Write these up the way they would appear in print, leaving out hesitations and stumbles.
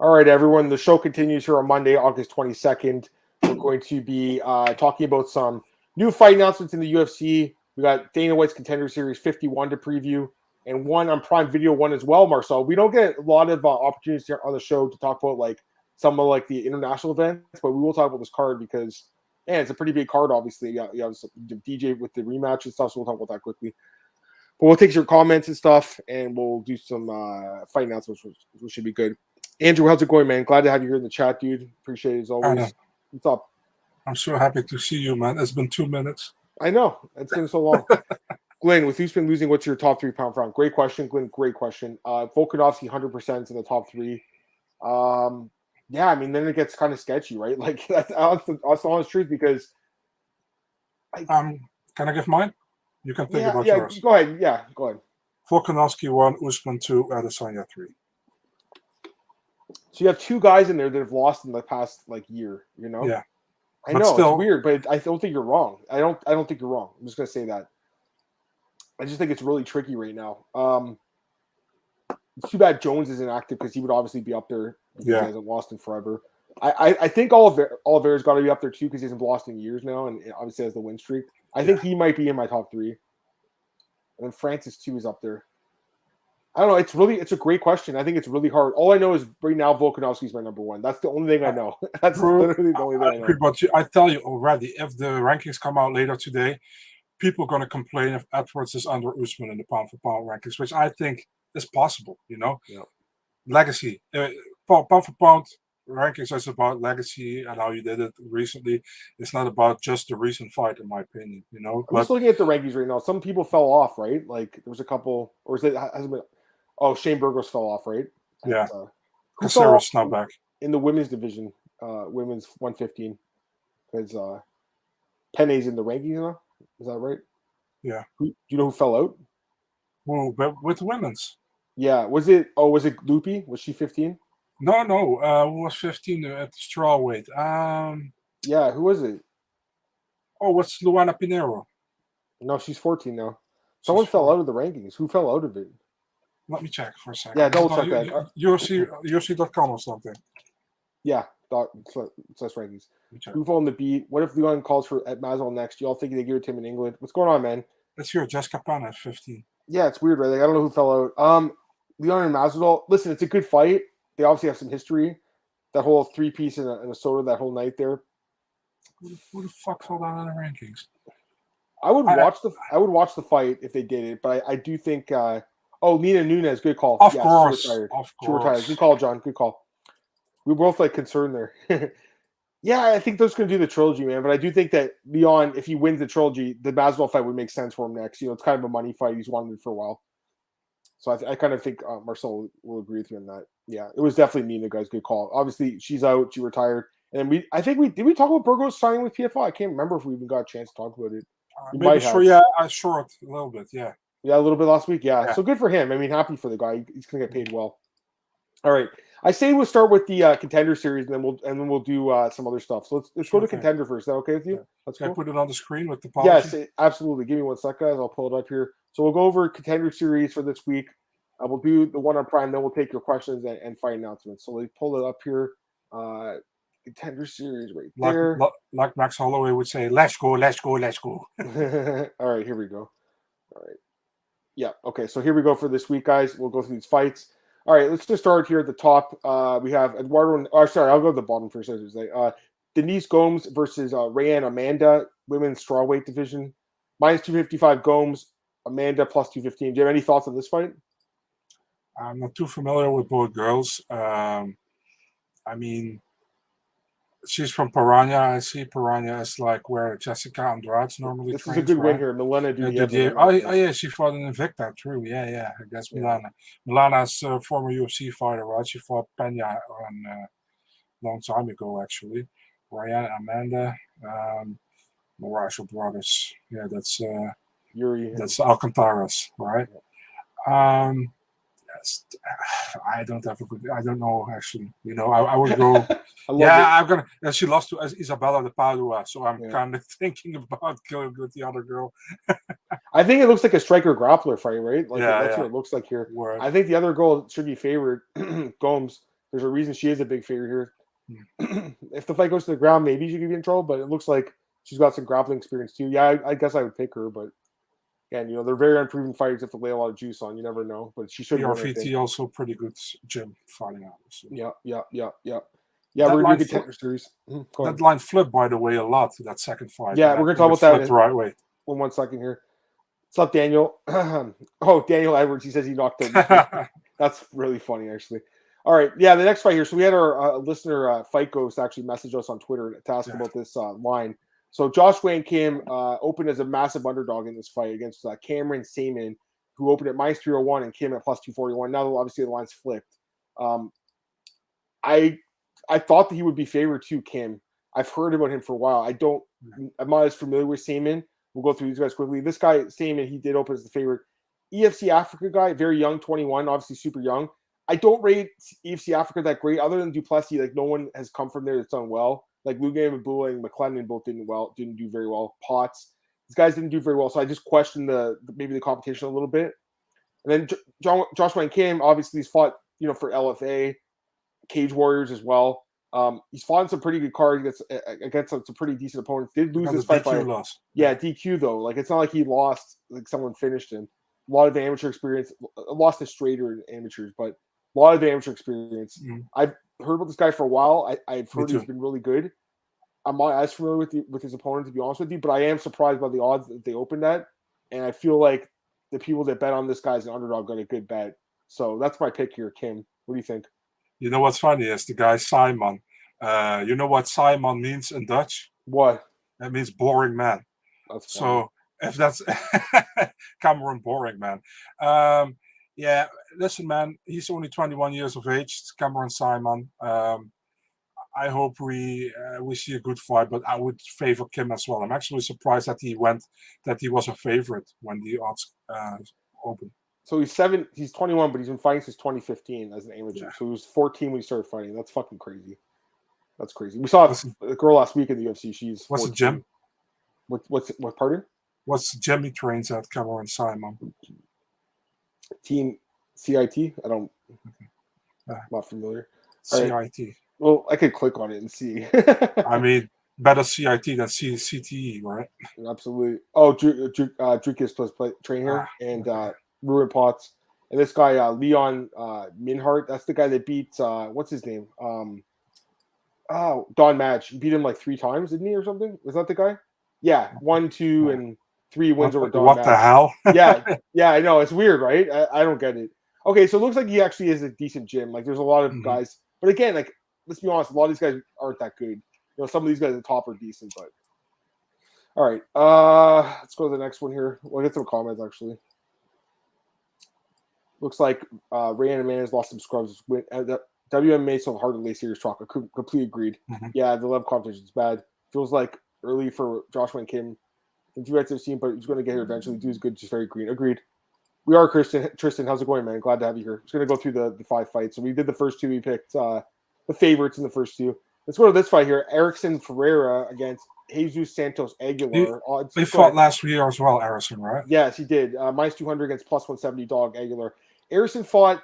All right, everyone. The show continues here on Monday, August 22nd. We're going to be talking about some new fight announcements in the UFC. We got Dana White's Contender Series 51 to preview, and one on Prime Video 1 as well, Marcel. We don't get a lot of opportunities here on the show to talk about like some of like the international events, but we will talk about this card because, man, it's a pretty big card, obviously. You have DJ with the rematch and stuff, so we'll talk about that quickly. But we'll take your comments and stuff, and we'll do some fight announcements, which should be good. Andrew, how's it going, man? Glad to have you here in the chat, dude. Appreciate it as always. What's up? I'm so happy to see you, man. It's been 2 minutes. I know. It's been so long. Glenn, with Usman losing, what's your top 3 pound for pound? Great question, Glenn. Great question. Volkanovski 100% in the top 3. Yeah, I mean, then it gets kind of sketchy, right? Like, that's the honest truth because... can I give mine? You can think about yours. Go ahead. Yeah, go ahead. Volkanovski 1, Usman 2, Adesanya 3. So you have 2 guys in there that have lost in the past year, you know? Yeah. I know still, it's weird, but I don't think you're wrong. I don't think you're wrong. I'm just gonna say that. I just think it's really tricky right now. It's too bad Jones isn't active because he would obviously be up there. He hasn't lost in forever. I think Oliveira's got to be up there too because he hasn't lost in years now, and obviously has the win streak. I think he might be in my top 3. And then Francis too is up there. I don't know. It's a great question. I think it's really hard. All I know is right now Volkanovski's my number 1. That's the only thing I know. That's literally the only thing I know. But I tell you already, if the rankings come out later today, people are going to complain if Edwards is under Usman in the pound for pound rankings, which I think is possible. You know, legacy, pound for pound rankings is about legacy and how you did it recently. It's not about just the recent fight, in my opinion. You know, I'm just looking at the rankings right now. Some people fell off, right? Like there was a couple, or is it hasn't been? Oh, Shane Burgos fell off, right? Yeah. Caceres not back. In the women's division, women's 115. Because Penne's in the rankings now? Is that right? Yeah. Do you know who fell out? Well, but with women's. Yeah. Was it Loopy? Was she 15? No. Who was 15 at the straw weight? Yeah, who was it? Oh, what's Luana Pinheiro? No, she's 14 now. Someone fell out of the rankings. Who fell out of it? Let me check for a second. Yeah, double check that. UFC.com or something. Yeah, that's rankings. Who fell on the beat? What if Leon calls for at Masvidal next? You all think they give it to him in England? What's going on, man? Let's hear Jessica Pan at 15. Yeah, it's weird, right? Like, I don't know who fell out. Leon and Masvidal. Listen, it's a good fight. They obviously have some history. That whole 3-piece in a soda that whole night there. Who the fuck fell down in the rankings? I would watch the fight if they did it, but I do think. Nina Nunes, good call. Of course. She retired. Good call, John. Good call. We were both concerned there. Yeah, I think those going to do the trilogy, man. But I do think that Leon, if he wins the trilogy, the Masvidal fight would make sense for him next. You know, it's kind of a money fight. He's wanted it for a while. So I kind of think Marcel will agree with me on that. Yeah, it was definitely Nina, guys. Good call. Obviously, she's out. She retired. And did we talk about Burgos signing with PFL? I can't remember if we even got a chance to talk about it. Maybe sure, yeah. I short a little bit, yeah. Yeah, a little bit last week, yeah. So good for him. I mean, happy for the guy. He's going to get paid well. All right. I say we'll start with the Contender Series, and then we'll do some other stuff. So let's go to Contender first. Is that okay with you? Yeah. Can I put it on the screen with the policy? Yes, absolutely. Give me 1 sec, guys. I'll pull it up here. So we'll go over Contender Series for this week. We'll do the one on Prime, then we'll take your questions and fight announcements. So we pull it up here. Contender Series right there. Like Max Holloway would say, let's go, let's go, let's go. All right, here we go. All right. Yeah, okay, so here we go for this week, guys. We'll go through these fights. All right, let's just start here at the top. We have Eduardo. I'll go to the bottom first. Denise Gomes versus Rayanne Amanda, women's strawweight division. Minus 255 Gomes, Amanda plus 215. Do you have any thoughts on this fight? I'm not too familiar with both girls. I mean, she's from Piranha. I see Piranha is like where Jessica Andrade normally trains. This is a good win here. Milena yeah, she fought in Invicta, true. Yeah, against Milana. Milana's a former UFC fighter, right? She fought Pena a long time ago, actually. Ryan, Amanda, Moraes brothers. Yeah, that's Yuri. That's Alcantara's, right? Yes, I don't know actually. You know, I would go. I'm gonna. And she lost to Isabella de Padua, so I'm kind of thinking about going with the other girl. I think it looks like a striker grappler fight, right? Like that's what it looks like here. Word. I think the other girl should be favored, Gomes. There's a reason she is a big favorite here. If the fight goes to the ground, maybe she could be in trouble, but it looks like she's got some grappling experience too. Yeah, I guess I would pick her, but again, they're very unproven fighters. Have to lay a lot of juice on. You never know, but she should. RVT also pretty good gym fighting out. So. Yeah. Yeah, we're going to Contender series. That line flipped, by the way, a lot to that second fight. Yeah, we're going to talk about that the right way. In 1 second here. What's up, Daniel? Daniel Edwards. He says he knocked out. That's really funny, actually. All right. Yeah, the next fight here. So we had our listener, Fight Ghost, actually message us on Twitter to ask about this line. So Josh Wayne Kim opened as a massive underdog in this fight against Cameron Saman, who opened at -301 and Kim at +241. Now, obviously, the line's flipped. I thought that he would be favored to Kim. I've heard about him for a while. I'm not as familiar with Saman. We'll go through these guys quickly. This guy, Saman, he did open as the favorite. EFC Africa guy, very young, 21, obviously super young. I don't rate EFC Africa that great. Other than Duplessis, no one has come from there that's done well. Lugan and Mabula and McClendon both didn't do very well. Potts, these guys didn't do very well. So I just questioned maybe the competition a little bit. And then Josh Wayne Kim, obviously, he's fought for LFA, Cage Warriors as well. He's fought in some pretty good cards against some pretty decent opponents. Did lose this fight by loss. Yeah, DQ though. It's not like he lost. Someone finished him. A lot of amateur experience. Lost to straighter in amateurs, but a lot of amateur experience. Mm-hmm. I've heard about this guy for a while. I've heard he's been really good. I'm not as familiar with his opponent, to be honest with you, but I am surprised by the odds that they opened at, and I feel like the people that bet on this guy as an underdog got a good bet. So that's my pick here, Kim. What do you think? You know what's funny is the guy Simon. You know what Simon means in Dutch? What? That means boring man. That's so if that's Cameron boring man. Yeah, listen, man, he's only 21 years of age. It's Cameron Simon. I hope we see a good fight, but I would favor Kim as well. I'm actually surprised that he was a favorite when the odds opened. So he's 21, but he's been fighting since 2015 as an amateur. Yeah. So he was 14 when he started fighting. That's fucking crazy. That's crazy. We saw a girl last week in the UFC. She's 14. What's the gym? What pardon? What's the gym he trains at, Cameron Simon? Team CIT? I'm not familiar. CIT. Right. Well, I could click on it and see. I mean, better CIT than CTE, right? Absolutely. Oh, Drukas plus train here, and Ruin Potts. And this guy, Leon Minhart, that's the guy that beat, what's his name? Don Madge. He beat him 3 times, didn't he, or something? Was that the guy? Yeah, 1, 2, and 3 wins over Don Madge. What the hell? yeah, I know. It's weird, right? I don't get it. Okay, so it looks like he actually is a decent gym. There's a lot of guys. But again, let's be honest, a lot of these guys aren't that good. Some of these guys at the top are decent, but all right. Let's go to the next one here. We'll get some comments actually. Looks like Rayan Amanda's lost some scrubs. WMA so hard to lay serious talk. I completely agreed. Yeah, the level competition is bad. Feels like early for Josh Wayne Kim. And 2 fights I've seen, but he's going to get here eventually. Dude's good, just very green. Agreed. We are Tristan. How's it going, man? Glad to have you here. Just going to go through the 5 fights. So we did the first 2. We picked the favorites in the first 2. Let's go to this fight here. Erickson Ferreira against Jesus Santos Aguilar. He fought last year as well, Erickson, right? Yes, he did. -200 against +170 dog Aguilar. Erickson fought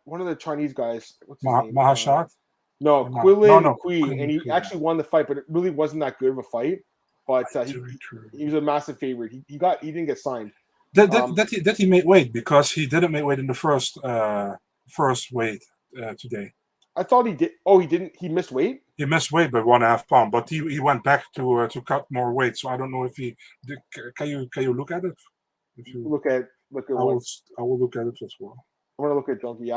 one of the Chinese guys. What's his name? Mahashad? No, Quilin Kui, and he actually won the fight, but it really wasn't that good of a fight. But he was a massive favorite. He didn't get signed. Did he make weight? Because he didn't make weight in the first weight today. I thought he did. Oh, he didn't. He missed weight. He missed weight by 1.5 pounds, but he went back to cut more weight. So I don't know if he. Can you look at it? If you look at I will look at it as well. I want to look at Junkie.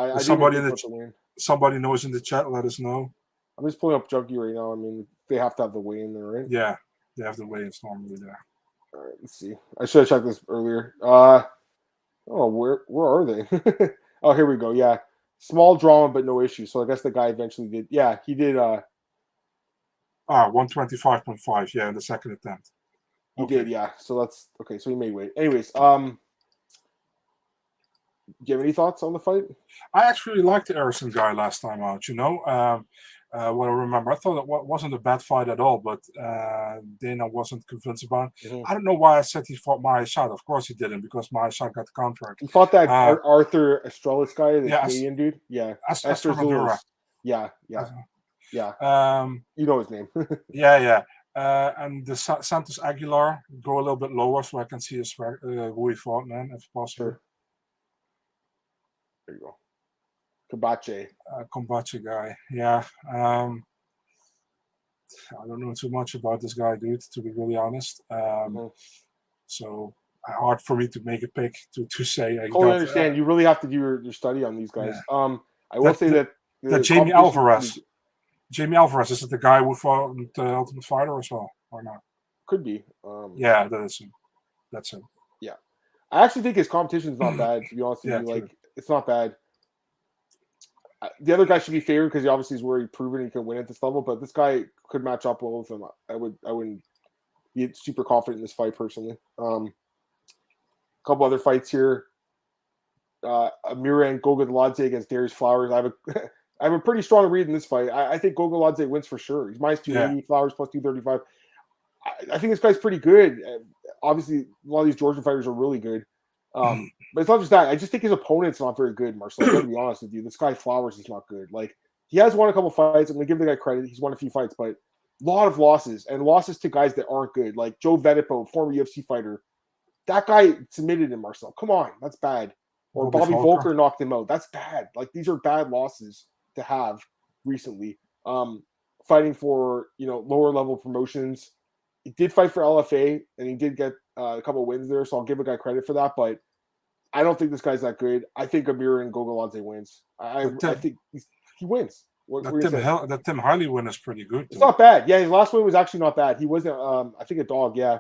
Somebody knows in the chat. Let us know. I'm just pulling up Junkie right now. I mean, they have to have the weigh in there, right? Yeah, they have the weigh-ins normally there. All right, let's see. I should have checked this earlier. Where are they? Oh, here we go. Yeah, small drama, but no issue. So I guess the guy eventually did. Yeah, he did. 125.5. Yeah, in the second attempt. He did. Yeah. So that's okay. So he made weight. Anyways, do you have any thoughts on the fight? I actually liked the Erickson guy last time out. What I remember, I thought it wasn't a bad fight at all, but Dana wasn't convinced about it. I don't know why I said he fought Mahashad. Of course he didn't, because Mahashad got the contract. He fought that Arthur Astralis guy, the Canadian dude. Yeah, Estradura. Yeah. You know his name. Yeah. And the Santos Aguilar, go a little bit lower so I can see who he fought, man, if possible. Sure. There you go. Kabache. Kombache guy. Yeah. I don't know too much about this guy, dude, to be really honest. So hard for me to make a pick to say. I totally understand. You really have to do your study on these guys. Yeah. I will say that Jamie Alvarez. Jamie Alvarez, is it the guy who fought the Ultimate Fighter as well, or not? Could be. Yeah, that is him. That's him. Yeah. I actually think his competition is not bad, to be honest with you. Like, it's not bad. The other guy should be favored because he obviously is where he's proven he can win at this level, but this guy could match up well with him. I wouldn't be super confident in this fight personally. A couple other fights here. Miran Gogaladze against Darius Flowers. I have a pretty strong read in this fight. I think Gogaladze wins for sure. He's minus 280, Flowers plus 235. I think this guy's pretty good. Obviously, a lot of these Georgian fighters are really good. But it's not just that. I just think his opponent's not very good, Marcel. I'm going to be honest with you. This guy Flowers is not good. Like, he has won a couple fights. I'm going to give the guy credit. He's won a few fights, but a lot of losses, and losses to guys that aren't good. Like Joe Vedipo, former UFC fighter. That guy submitted him, Marcel. Come on. That's bad. Or Bobby Volker knocked him out. That's bad. Like, these are bad losses to have recently. Fighting for, lower level promotions. He did fight for LFA, and he did get a couple of wins there, so I'll give a guy credit for that, but I don't think this guy's that good. I think Amir and Gogaladze wins. I think he wins. That Tim Harley win is pretty good. It's not bad. Yeah, his last win was actually not bad. He wasn't, I think, a dog, and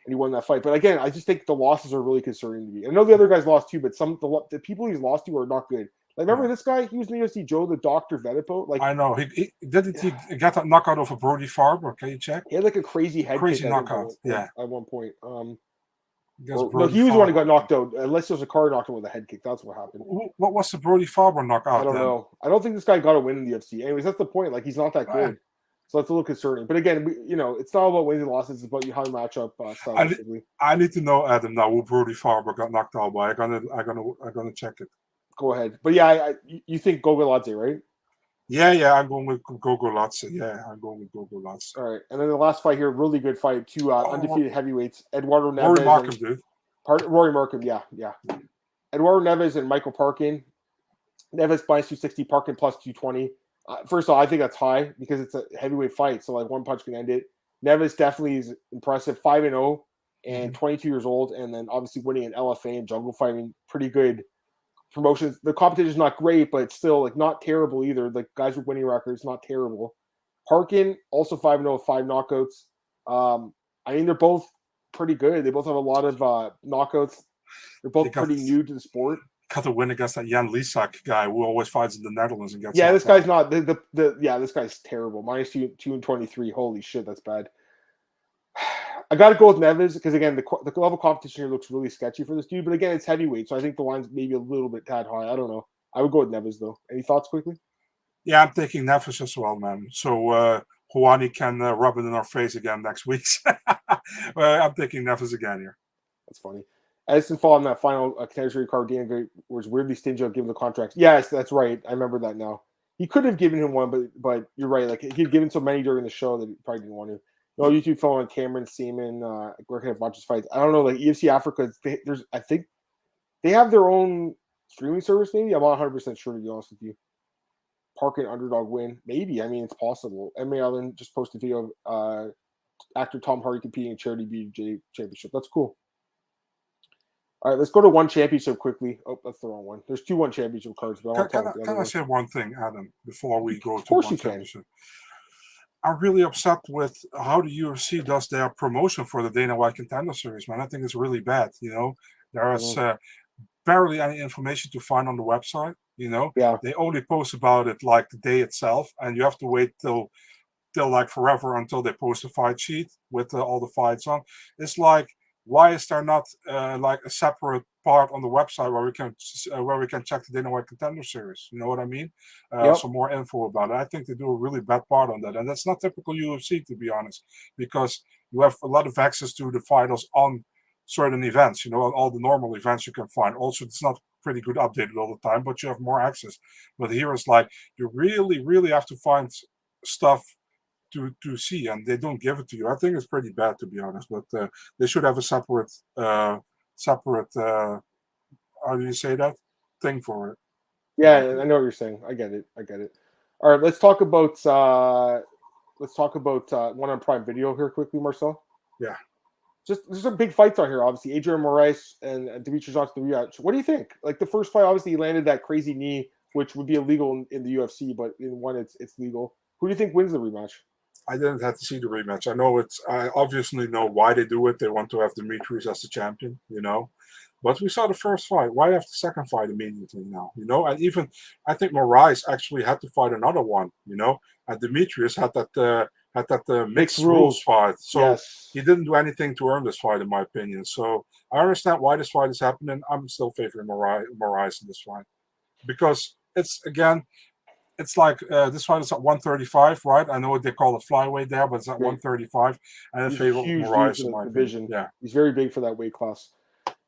he won that fight. But again, I just think the losses are really concerning to me. I know the other guys lost too, but the people he's lost to are not good. Like, remember this guy? He was in the UFC, Joe the Doctor Vedipo. Like, I know. He didn't he get that knockout over Brody Farber? Can you check? He had like a crazy head kick knockout. At one point. He was the one who got knocked out. Unless there's a car knocked him with a head kick. That's what happened. What was the Brody Farber knockout? I don't know. I don't think this guy got a win in the UFC. Anyways, that's the point. Like, he's not that good. So that's a little concerning. But again, it's not about wins and losses. It's about how you match up stylistically. I need to know, Adam, now who Brody Farber got knocked out by. I'm gonna check it. Go ahead. But yeah, you think Gogaladze, right? Yeah, I'm going with Gogaladze. Yeah, I'm going with Gogaladze. All right. And then the last fight here, really good fight. Two undefeated heavyweights, Eduardo Neves. Rory Markham, dude. Rory Markham, yeah. Eduardo Neves and Michael Parkin. Neves minus 260, Parkin plus 220. First of all, I think that's high because it's a heavyweight fight, so like one punch can end it. Neves definitely is impressive, 5-0 and 22 years old, and then obviously winning an LFA and jungle fighting, pretty good promotions. The competition is not great, but it's still like not terrible either. Like, guys with winning records, not terrible. Parkin also 5-0 with 5 knockouts. I mean, they're both pretty good. They both have a lot of knockouts. They're both pretty new to the sport. Got to win against that Jan Lisak guy who always fights in the Netherlands and gets. Yeah, this guy's not this guy's terrible. Minus 2 and 23. Holy shit, that's bad. I got to go with Neves because, again, the level of competition here looks really sketchy for this dude. But again, it's heavyweight, so I think the line's maybe a little bit tad high. I don't know. I would go with Neves, though. Any thoughts quickly? Yeah, I'm taking Neves as well, man. So Juani can rub it in our face again next week. I'm taking Neves again here. That's funny. Edison Fall on that final Contender card, Dana was weirdly stingy on giving the contracts. Yes, that's right. I remember that now. He could have given him one, but you're right. Like, he'd given so many during the show that he probably didn't want to. No, YouTube following Cameron Seaman, working at Bunches Fights. I don't know, like UFC Africa, I think they have their own streaming service, maybe. I'm not 100% sure, to be honest with you. Parkin underdog win. Maybe. I mean, it's possible. MMA Island just posted a video of actor Tom Hardy competing in Charity BJ Championship. That's cool. All right, let's go to one championship quickly. Oh, that's the wrong one. There's 2 one championship cards. But can I say one thing, Adam, before we go to one championship? I'm really upset with how the UFC does their promotion for the Dana White Contender Series, man. I think it's really bad. There is barely any information to find on the website. They only post about it like the day itself, and you have to wait till like forever until they post a fight sheet with all the fights on. It's like, why is there not like a separate part on the website where we can check the Dana White Contender Series? You know what I mean? Some more info about it. I think they do a really bad part on that, and that's not typical UFC, to be honest, because you have a lot of access to the fighters on certain events. All the normal events you can find. Also, it's not pretty good updated all the time, but you have more access. But here it's like you really, really have to find stuff to see, and they don't give it to you. I think it's pretty bad, to be honest. But they should have a separate how do you say that, thing for it. Yeah, I know what you're saying. I get it. All right, let's talk about one on Prime Video here quickly, Marcel. Yeah. There's some big fights on here, obviously. Adrian Moraes and Demetrius Johnson, the rematch. What do you think? Like the first fight, obviously, he landed that crazy knee, which would be illegal in the UFC, but in one, it's legal. Who do you think wins the rematch? I didn't have to see the rematch. I obviously know why they do it. They want to have Demetrius as the champion, But we saw the first fight. Why have the second fight immediately now? And even I think Moraes actually had to fight another one, And Demetrius had that mixed rules fight. So yes. He didn't do anything to earn this fight, in my opinion. So I understand why this fight is happening. I'm still favoring Moraes in this fight. Because it's like this fight is at 135, right? I know what they call a flyweight there, but it's at 135. And I favor Moraes in my division. Yeah. He's very big for that weight class.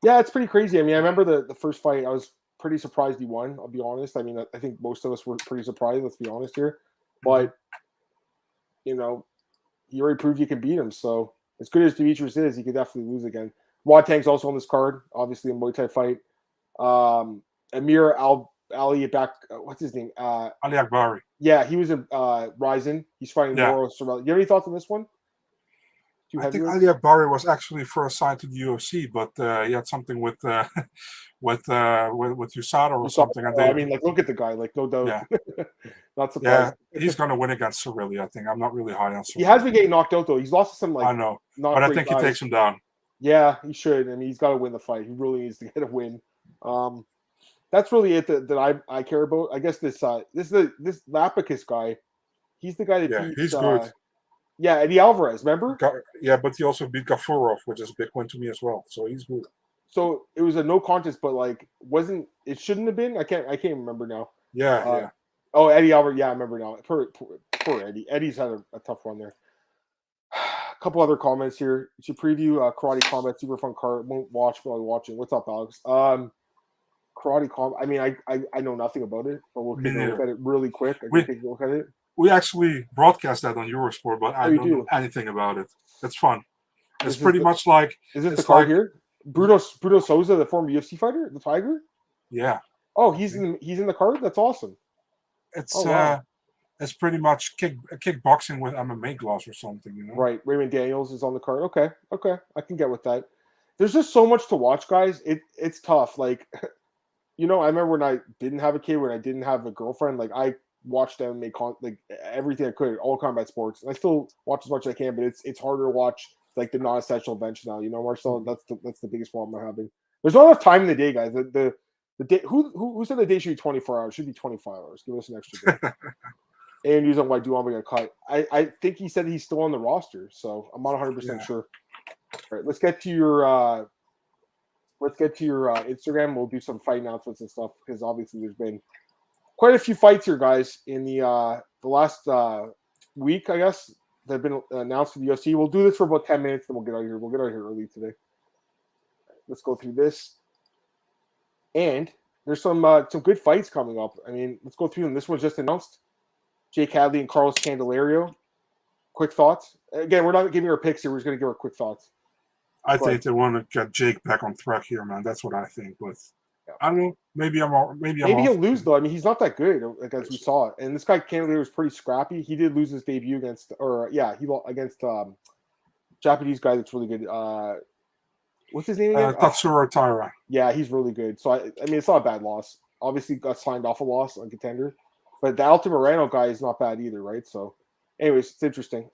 Yeah, it's pretty crazy. I mean, I remember the first fight. I was pretty surprised he won, I'll be honest. I mean, I think most of us were pretty surprised, let's be honest here. But, he already proved you can beat him. So, as good as Demetrius is, he could definitely lose again. Rodtang's also on this card, obviously a Muay Thai fight. Amir Ali back, what's his name? Ali Akbari. Yeah, he was in Ryzen. He's fighting Uros. Do you have any thoughts on this one? I think Ali Akbari was actually first signed to the UFC, but he had something with USADA or something. I mean, look at the guy, no doubt. Yeah. Not surprised. Yeah, he's going to win against Cirilli, I think. I'm not really high on Cirilli. He has been getting knocked out, though. He's lost to some, I know, but I think he takes him down. Yeah, he should. I mean, he's got to win the fight. He really needs to get a win. That's really it that I care about. I guess this Dauakus guy, he's the guy that beats, he's good. Yeah, Eddie Alvarez, remember? Yeah, but he also beat Gafurov, which is a big win to me as well. So he's good. So it was a no contest, but it shouldn't have been? I can't remember now. Yeah. Oh, Eddie Alvarez. Yeah, I remember now. Poor Eddie. Eddie's had a tough run there. A couple other comments here. To preview Karate Combat, super fun card. Won't watch, but I'll be watching. What's up, Alex? Karate Combat. I mean, I know nothing about it, but we'll take a look at it really quick. Take a look at it. We actually broadcast that on Eurosport, but I don't know anything about it. It's fun. It's pretty much like. Is this the card here? Bruno Souza, the former UFC fighter, the Tiger. Yeah. Oh, he's in the card. That's awesome. It's pretty much kickboxing with MMA gloves or something, Right. Raymond Daniels is on the card. Okay. I can get with that. There's just so much to watch, guys. It's tough. I remember when I didn't have a kid, when I didn't have a girlfriend, I watched MMA everything I could, all combat sports. And I still watch as much as I can, but it's harder to watch the non-essential events now. Marcel, that's the biggest problem I'm having. There's not enough time in the day, guys. The day, who said the day should be 24 hours? Should be 25 hours. Give us an extra day. And use on why Duan got cut. I think he said he's still on the roster, so I'm not 100% sure. All right, let's get to your Instagram. We'll do some fight announcements and stuff because obviously there's been quite a few fights here, guys, in the last week, I guess, that have been announced for the UFC. We'll do this for about 10 minutes, then we'll get out of here. We'll get out of here early today. Let's go through this. And there's some good fights coming up. I mean, let's go through them. This one's just announced. Jake Hadley and Carlos Candelario. Quick thoughts? Again, we're not giving our picks here. We're just going to give our quick thoughts. I think they want to get Jake back on track here, man. That's what I think. But I don't know. Maybe he'll lose, though. I mean, he's not that good, as we saw it. And this guy, Candelario, was pretty scrappy. He did lose his debut against Japanese guy that's really good. What's his name again? Tatsuro Taira. Yeah, he's really good. So, I mean, it's not a bad loss. Obviously, got signed off a loss on Contender. But the Alto Moreno guy is not bad either, right? So, anyways, it's interesting.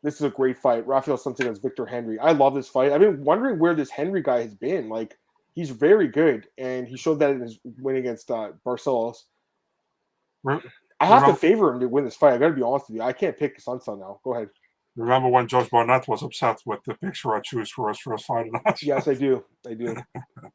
This is a great fight. Rafael Santos against Victor Henry. I love this fight. I've been wondering where this Henry guy has been. He's very good, and he showed that in his win against Barcelos. I have to favor him to win this fight. I got to be honest with you. I can't pick Sansa now. Go ahead. Remember when Josh Barnett was upset with the picture I choose for his first fight? Yes, I do. Who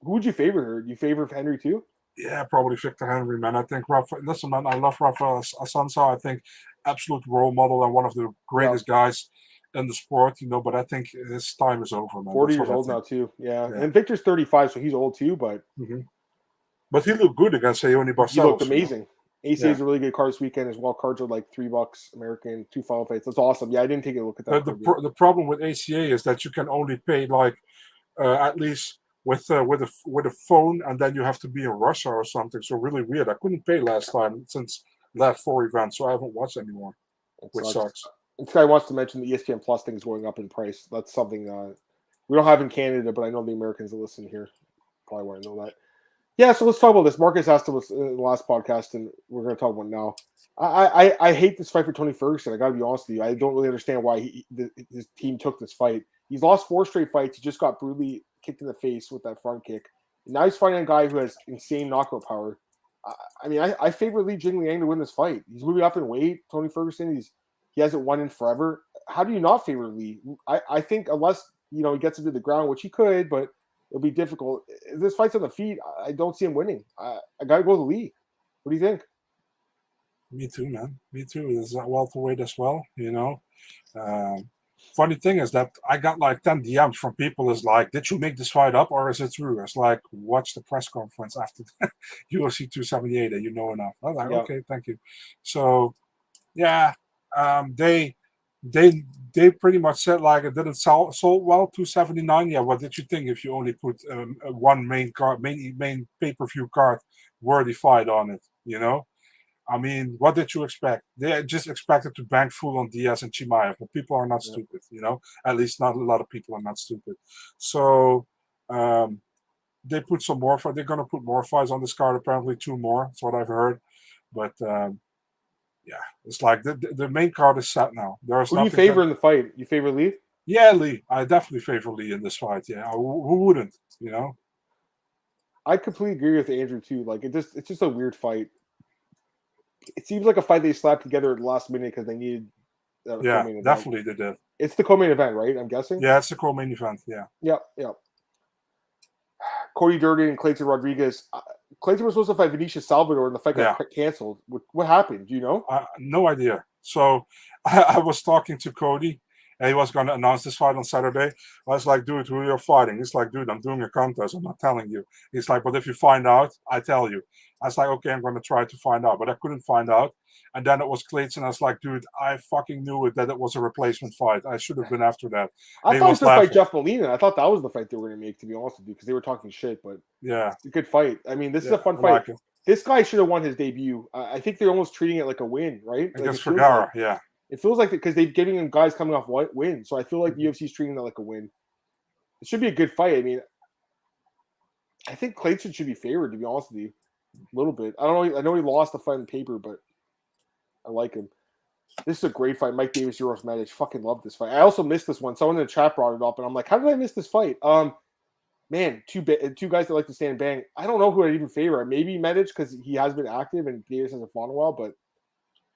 would you favor here? Do you favor Henry too? Yeah, probably Victor Henry, man. I think listen, man, I love Rafa Sansa. I think absolute role model and one of the greatest guys in the sport, but I think his time is over, man. 40 That's years what I old now think. too. Yeah. Yeah. And Victor's 35, so he's old too, but But he looked good against Leone Barcelos. he looked amazing. ACA is Yeah. a really good card this weekend as well. Cards are like $3 American, 2 final fights. That's awesome. Yeah, I didn't take a look at that. The problem with ACA is that you can only pay like at least with a phone, and then you have to be in Russia or something. So really weird. I couldn't pay last time since last 4 events, so I haven't watched anymore, which sucks. This guy wants to mention the ESPN Plus thing is going up in price. That's something we don't have in Canada, but I know the Americans that listen here probably want to know that. Yeah, so let's talk about this. Marcus asked us in the last podcast, and we're going to talk about it now. I hate this fight for Tony Ferguson. I got to be honest with you. I don't really understand why his team took this fight. He's lost 4 straight fights. He just got brutally kicked in the face with that front kick. And now he's fighting a guy who has insane knockout power. I favor Li Jingliang to win this fight. He's moving up in weight. Tony Ferguson, he hasn't won in forever. How do you not favor Li? I think unless he gets him to the ground, which he could, but it'll be difficult. If this fight's on the feet, I don't see him winning. I got to go to Li. What do you think? Me too, man. Me too. Is that welterweight as well? Funny thing is that I got like 10 DMs from people is like, did you make this fight up or is it true? It's like, watch the press conference after UFC 278 and you know enough. I'm like, okay, thank you. So, yeah, they pretty much said like it didn't sold well 279. Yeah, what did you think if you only put one main pay-per-view card worthy fight on it? I mean, what did you expect? They just expected to bank full on Diaz and Chimaev, but people are not stupid, At least not a lot of people are not stupid. So they put some more fights. They're going to put more fights on this card, apparently 2 more. That's what I've heard. But, it's like the main card is set now. Who do you favor in the fight? You favor Li? Yeah, Li. I definitely favor Li in this fight. Yeah, who wouldn't, I completely agree with Andrew, too. Like, it's just a weird fight. It seems like a fight they slapped together at the last minute because they needed co-main event. Definitely they did. It's the co-main event, right? I'm guessing? Yeah, it's the co-main event, yeah. Yep. Cody Durden and Clayton Rodriguez. Clayton was supposed to fight Vinicius Salvador and the fight got canceled. What happened? Do you know? No idea. So I was talking to Cody and he was going to announce this fight on Saturday. I was like, dude, who are you fighting? He's like, dude, I'm doing a contest. I'm not telling you. He's like, but if you find out, I tell you. I was like, okay, I'm going to try to find out. But I couldn't find out. And then it was Clayton. I was like, dude, I fucking knew that it was a replacement fight. I should have been after that. I thought he was going to fight Jeff Molina. I thought that was the fight they were going to make, to be honest with you, because they were talking shit. But it's a good fight. I mean, this is a fun fight. Like this guy should have won his debut. I think they're almost treating it like a win, right? Against Vergara, It feels like because they're giving him guys coming off wins. So I feel like the UFC is treating that like a win. It should be a good fight. I mean, I think Clayton should be favored, to be honest with you. A little bit. I don't know. I know he lost the fight on paper, but I like him. This is a great fight. Mike Davis, Uros Medic. Fucking love this fight. I also missed this one. Someone in the chat brought it up, and I'm like, how did I miss this fight? Man, two guys that like to stand and bang. I don't know who I'd even favor. Maybe Medic because he has been active and Davis hasn't fought in a while, but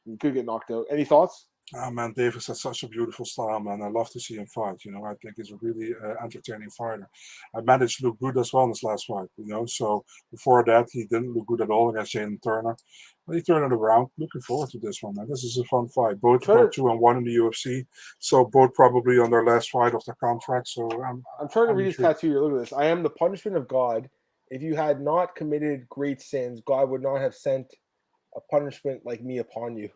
he could get knocked out. Any thoughts? Oh, man, Davis has such a beautiful style, man. I love to see him fight. I think he's a really entertaining fighter. I managed to look good as well in his last fight, So before that, he didn't look good at all against Jalen Turner. But he turned it around. Looking forward to this one, man. This is a fun fight. Both 2-1 in the UFC. So both probably on their last fight of their contract. So I'm trying to read his tattoo here. Look at this. I am the punishment of God. If you had not committed great sins, God would not have sent a punishment like me upon you.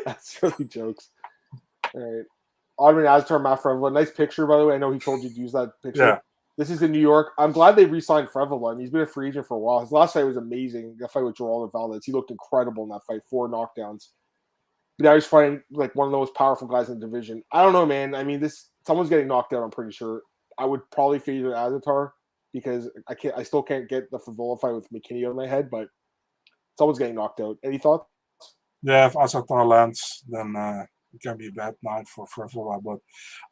That's really jokes. All right. Audrey Astar, Matt Frevola. Nice picture, by the way. I know he told you to use that picture. Yeah. This is in New York. I'm glad they re-signed Frevola. I mean, he's been a free agent for a while. His last fight was amazing. That fight with Geraldo Valdez. He looked incredible in that fight. 4 knockdowns. But now he's fighting like one of the most powerful guys in the division. I don't know, man. I mean, someone's getting knocked out, I'm pretty sure. I would probably favor Azatar because I still can't get the Frevola fight with McKinney out of my head, but someone's getting knocked out. Any thoughts? Yeah, if Azatar lands, then it can be a bad night for Frevola. But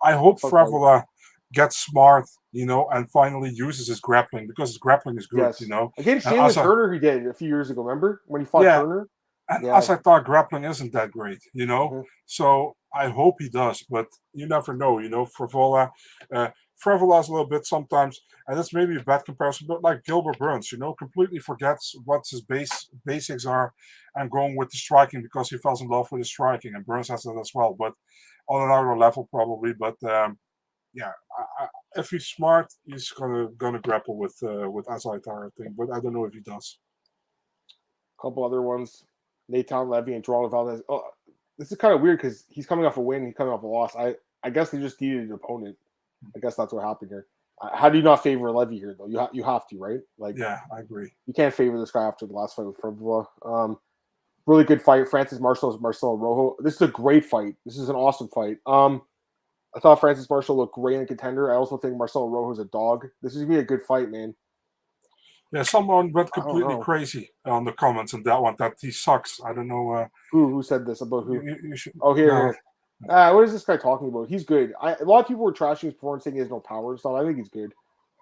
I hope Frevola gets smart, and finally uses his grappling because his grappling is good, Against Jalen Turner, he did a few years ago. Remember when he fought Turner? And Azatar grappling isn't that great, Mm-hmm. So I hope he does, but you never know, Frevola. Frevola's a little bit sometimes, and that's maybe a bad comparison, but like Gilbert Burns, completely forgets what his basics are and going with the striking because he falls in love with his striking, and Burns has that as well. But on another level probably. But if he's smart, he's gonna grapple with Azaitar, I think. But I don't know if he does. A couple other ones, Nathan Levy and Geraldo Valdez. Oh, this is kind of weird because he's coming off a win, he's coming off a loss. I guess they just needed an opponent. I guess that's what happened here. How do you not favor Levy here, though? You have to, right? Like, yeah, I agree. You can't favor this guy after the last fight with Fabula. Really good fight. Francis Marshall, Marcelo Rojo. This is a great fight. This is an awesome fight. I thought Francis Marshall looked great in Contender. I also think Marcelo Rojo is a dog. This is gonna be a good fight, man. Yeah, someone went completely crazy on the comments on that one. That he sucks. I don't know. Who said this about who? You should, here. What is this guy talking about? He's good. A lot of people were trashing his performance, saying he has no power and stuff. I think he's good.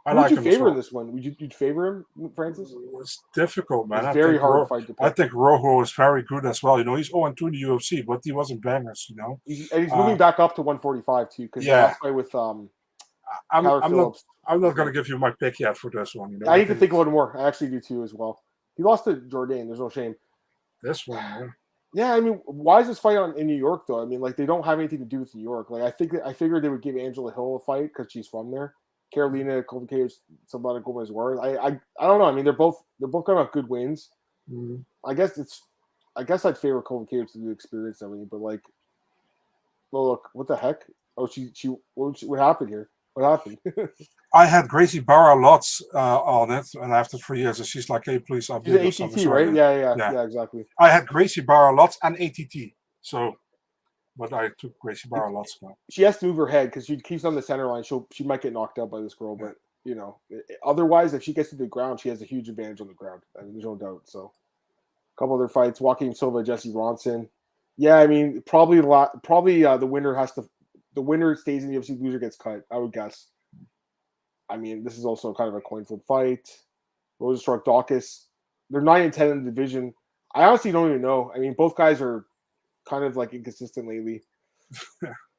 Who would you favor in this one? You'd favor him, Francis? It's difficult, man. It's very hard fight to pick. I think Rojo is very good as well. He's 0-2 in the UFC, but he wasn't bangers. He's moving back up to 145 too. Because last fight with I'm not going to give you my pick yet for this one. I need to think about it more. I actually do too as well. He lost to Jourdain. There's no shame. This one, yeah. Yeah, I mean, why is this fight in New York though? I mean, like they don't have anything to do with New York. Like I figured they would give Angela Hill a fight because she's from there. Carolina Kovacevic, Sabata Gomez Juarez. I don't know. I mean, they're both gonna have good wins. Mm-hmm. I guess I'd favor Kovacevic to the experience and everything, but like, well, look, what the heck? Oh, what happened here? What happened? I had Gracie Barra lots on it, and after 3 years, she's like, "Hey, please update." She's ATT, right? Yeah, exactly. I had Gracie Barra lots and ATT, so. But I took Gracie Barra lots now. She has to move her head because she keeps on the center line. She might get knocked out by this girl, but otherwise, if she gets to the ground, she has a huge advantage on the ground. I mean, there's no doubt. So, a couple other fights: Joaquin Silva, Jesse Ronson. Yeah, I mean, probably the winner stays in the UFC, loser gets cut. I would guess. I mean, this is also kind of a coin flip fight. Roznstruik, Dauakus. They're 9-10 in the division. I honestly don't even know. I mean, both guys are kind of like inconsistent lately.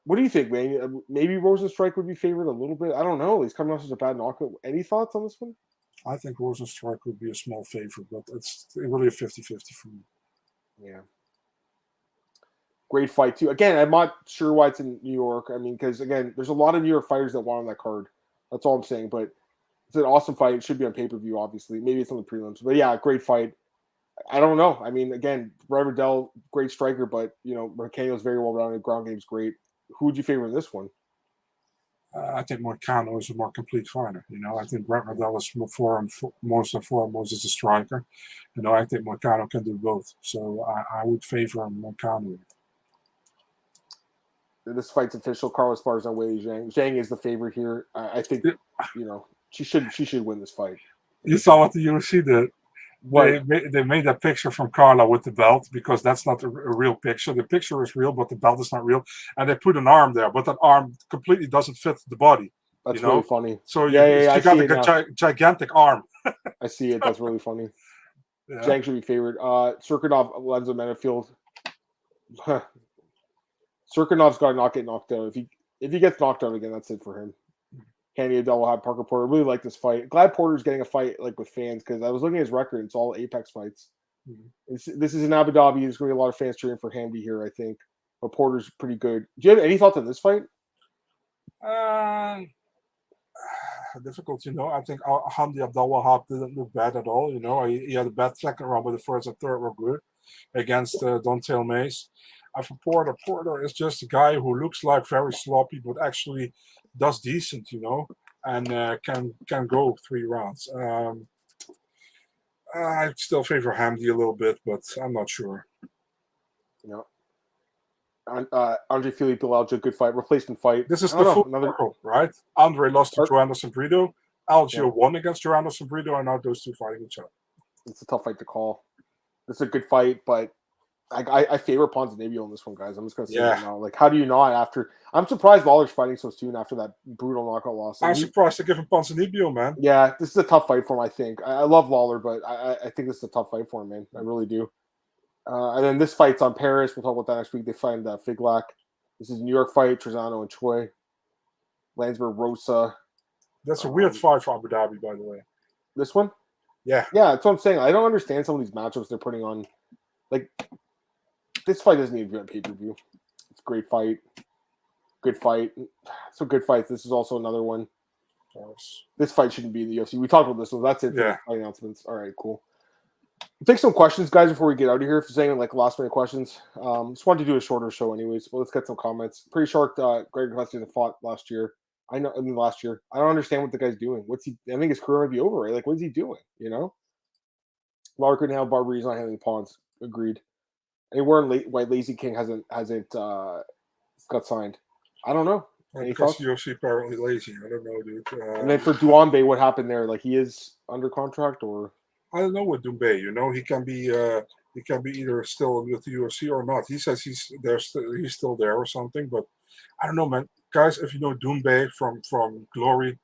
What do you think, man? Maybe Roznstruik would be favored a little bit. I don't know. He's coming off such a bad knockout. Any thoughts on this one? I think Roznstruik would be a small favorite, but it's really a 50-50 for me. Yeah. Great fight, too. Again, I'm not sure why it's in New York. I mean, because, again, there's a lot of New York fighters that want on that card. That's all I'm saying. But it's an awesome fight. It should be on pay-per-view, obviously. Maybe it's on the prelims. But, yeah, great fight. I don't know. I mean, again, Brad Dell, great striker, but, Marcano's very well-rounded. Ground game's great. Who would you favor in this one? I think Marcano is a more complete fighter. I think Brad Riddell is most and foremost is a striker. I think Marcano can do both. So I would favor Marcano. This fight's official. Carlos Esparza on Weili Zhang. Zhang is the favorite here. I think, she should win this fight. You saw what the UFC did. They made that picture from Carla with the belt because that's not a real picture. The picture is real, but the belt is not real. And they put an arm there, but that arm completely doesn't fit the body. That's really funny. So you got a gigantic arm. I see it. That's really funny. Yeah. Zhang should be favored. Serkinov, Lenzo Menafield. Serkinov's got to not get knocked out. If he gets knocked out again, that's it for him. Candy Adel will have Parker Porter. I really like this fight. Glad Porter's getting a fight like with fans because I was looking at his record. It's all Apex fights. Mm-hmm. This is in Abu Dhabi. There's going to be a lot of fans cheering for Hamdi here, I think. But Porter's pretty good. Do you have any thoughts on this fight? Difficult, I think Hamdi Abdul-Wahab didn't look bad at all. He had a bad second round, but the first and third were good against Don'Tale Mace. For Porter is just a guy who looks like very sloppy, but actually does decent, and can go 3 rounds. I still favor Hamdi a little bit, but I'm not sure. Andre Filipe Aljo, good fight, replacement fight. This is the full circle, right? Andre lost to João Brito. Aljo won against João Brito, and now those two fighting each other. It's a tough fight to call. It's a good fight, but I favor Ponzinibbio in this one, guys. I'm just going to say that now. Like, how do you not after... I'm surprised Lawler's fighting so soon after that brutal knockout loss. I'm surprised to give him Ponzinibbio, man. Yeah, this is a tough fight for him, I think. I love Lawler, but I think this is a tough fight for him, man. I really do. And then this fight's on Paris. We'll talk about that next week. They find Figlak. This is a New York fight. Trezano and Choi. Landsberg, Rosa. That's a weird fight for Abu Dhabi, by the way. This one? Yeah. Yeah, that's what I'm saying. I don't understand some of these matchups they're putting on. Like... This fight doesn't need to be on pay-per-view. It's a great fight. Good fight. So good fights. This is also another one. Yes. This fight shouldn't be in the UFC. We talked about this, so that's it for Yeah. the fight announcements. All right, cool. We'll take some questions, guys, before we get out of here. If there's any like last minute questions, just wanted to do a shorter show, anyways. But let's get some comments. Pretty sure Greg Hudson fought last year. Last year. I don't understand what the guy's doing. What's he? I think his career might be over. Right? Like, what is he doing? You know, Lawler couldn't handle Barbary. He's not handling pawns. Agreed. Anywhere in why Lazy King hasn't got signed. I don't know. Because UFC apparently lazy. I don't know, dude. And then for Duambe, what happened there? Like, he is under contract, or I don't know what Doumbé. You know, he can be either still with the UFC or not. He says he's still there or something, but I don't know, man. Guys, if you know Doumbé from Glory,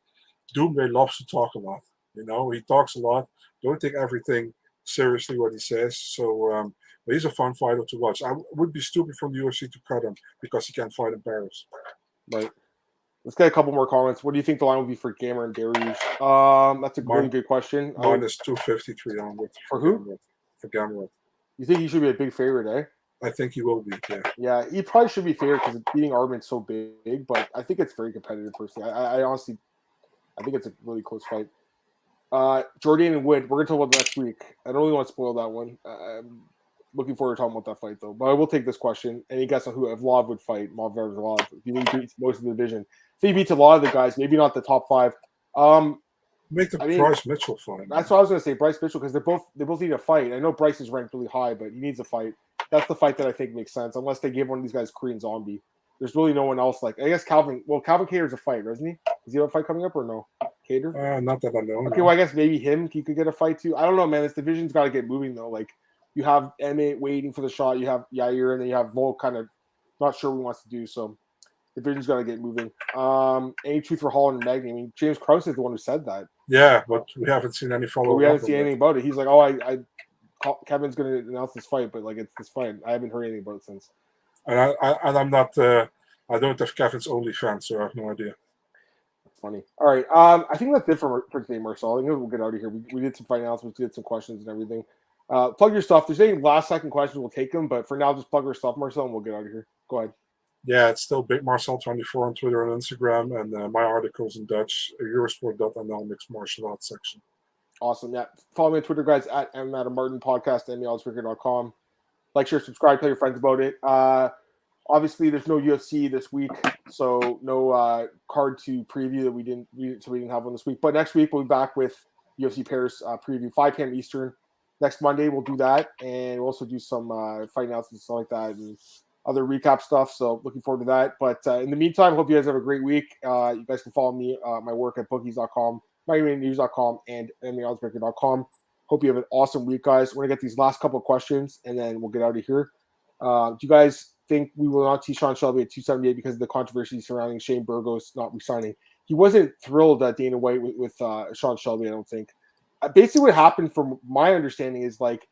Doumbé loves to talk a lot. You know, he talks a lot. Don't take everything seriously what he says. So, but he's a fun fighter to watch. I would be stupid from the UFC to cut him because he can't fight in Paris. Right. Let's get a couple more comments. What do you think the line will be for Gamer and Darius? That's a really good question. Minus 253 onward. For who? For Gamrot. You think he should be a big favorite, eh? I think he will be, yeah. Yeah, he probably should be favored because beating Armin's so big, but I think it's very competitive personally. I honestly, I think it's a really close fight. Jordan and Wood, we're going to talk about next week. I don't really want to spoil that one. I'm looking forward to talking about that fight, though. But I will take this question. Any guess on who if Lav would fight? Mav versus Lav. If you think he beats most of the division. If he beats a lot of the guys, maybe not the top 5. Make the Bryce Mitchell fight. That's what I was going to say, Bryce Mitchell, because they both need a fight. I know Bryce is ranked really high, but he needs a fight. That's the fight that I think makes sense, unless they give one of these guys Korean Zombie. There's really no one else like. I guess Calvin. Well, Calvin Cater's a fight, isn't he? Does he have a fight coming up or no? Cater? Not that I know. Okay, well, I guess maybe him. He could get a fight too. I don't know, man. This division's got to get moving though. Like you have Emmett waiting for the shot. You have Yair, and then you have Volk kind of not sure what he wants to do. So the division's got to get moving. Any truth for Holland and Magny? I mean, James Krause is the one who said that. Yeah, but we haven't seen any follow-up. We haven't seen anything about it. He's like, oh, Kevin's going to announce this fight, but like it's this fight. I haven't heard anything about it since. And I'm not. I don't have Kevin's OnlyFans, so I have no idea. That's funny. All right. I think that's it for today, Marcel. I think we'll get out of here. We did some fight announcements, we did some questions and everything. Plug your stuff. If there's any last second questions, we'll take them. But for now, just plug your stuff, Marcel, and we'll get out of here. Go ahead. Yeah, it's still Big Marcel 24 on Twitter and Instagram, and my articles in Dutch, Eurosport.nl mixed martial arts section. Awesome. Yeah. Follow me on Twitter, guys, at MMAOB Podcast, MMAOB.com. Like, share, subscribe, tell your friends about it. Obviously, there's no UFC this week, so no card to preview that we didn't have one this week. But next week we'll be back with UFC Paris preview, 5 p.m. Eastern. Next Monday we'll do that, and we'll also do some fight announcements and stuff like that, and other recap stuff. So looking forward to that. But in the meantime, hope you guys have a great week. You guys can follow me, my work at bookies.com, MiamiNews.com, and MMAOddsbreaker.com. Hope you have an awesome week, guys. We're gonna get these last couple of questions, and then we'll get out of here. Do you guys think we will not see Sean Shelby at 278 because of the controversy surrounding Shane Burgos not resigning? He wasn't thrilled at Dana White with Sean Shelby, I don't think. Basically what happened from my understanding is like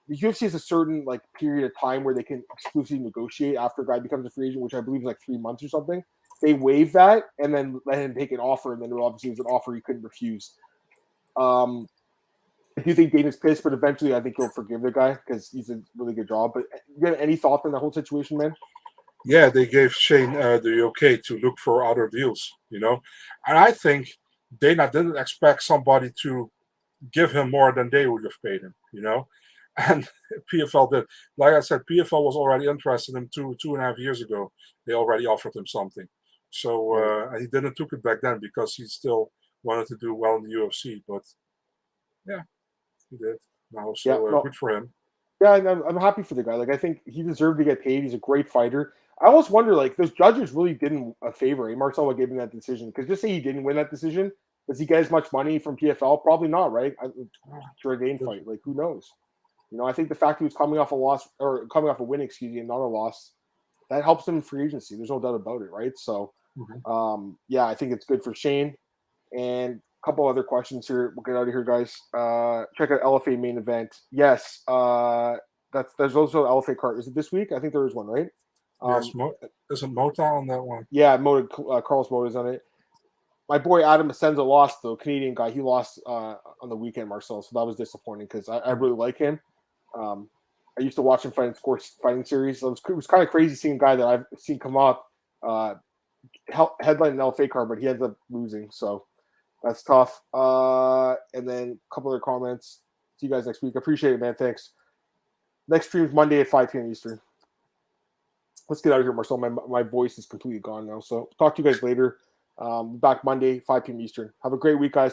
the UFC has a certain like period of time where they can exclusively negotiate after a guy becomes a free agent, which I believe is like 3 months or something. They waive that and then let him take an offer, and then it obviously was an offer he couldn't refuse. I do think Dana's pissed, but eventually I think he'll forgive the guy because he's a really good job. But you have any thoughts on the whole situation, man? Yeah, they gave Shane the okay to look for other deals, you know. And I think Dana didn't expect somebody to give him more than they would have paid him, you know. And PFL did. Like I said, PFL was already interested in him 2.5 years ago. They already offered him something. So he didn't took it back then because he still wanted to do well in the UFC. But yeah, he did. Now, so good for him. Yeah, and I'm happy for the guy. Like, I think he deserved to get paid. He's a great fighter. I almost wonder, like, those judges really didn't a favor. Marcel gave him that decision. Because just say he didn't win that decision, does he get as much money from PFL? Probably not, right? Jourdain fight. Like, who knows? You know, I think the fact he was coming off a loss, or coming off a win, and not a loss, that helps him in free agency. There's no doubt about it, right? So, yeah, I think it's good for Shane. And a couple other questions here. We'll get out of here, guys. Check out LFA main event. Yes, there's also an LFA card. Is it this week? I think there is one, right? Yes, isn't Mota on that one? Yeah, Carlos Mota's on it. My boy Adam Asenza lost, though. Canadian guy. He lost on the weekend, Marcel. So that was disappointing because I really like him. I used to watch him fight in Sports Fighting Series. So it was kind of crazy seeing a guy that I've seen come up headline an LFA card, but he ends up losing. So that's tough. And then a couple other comments. See you guys next week. I appreciate it, man. Thanks. Next stream is Monday at 5 p.m. Eastern. Let's get out of here, Marcel. My voice is completely gone now. So talk to you guys later. Back Monday, 5 p.m. Eastern. Have a great week, guys.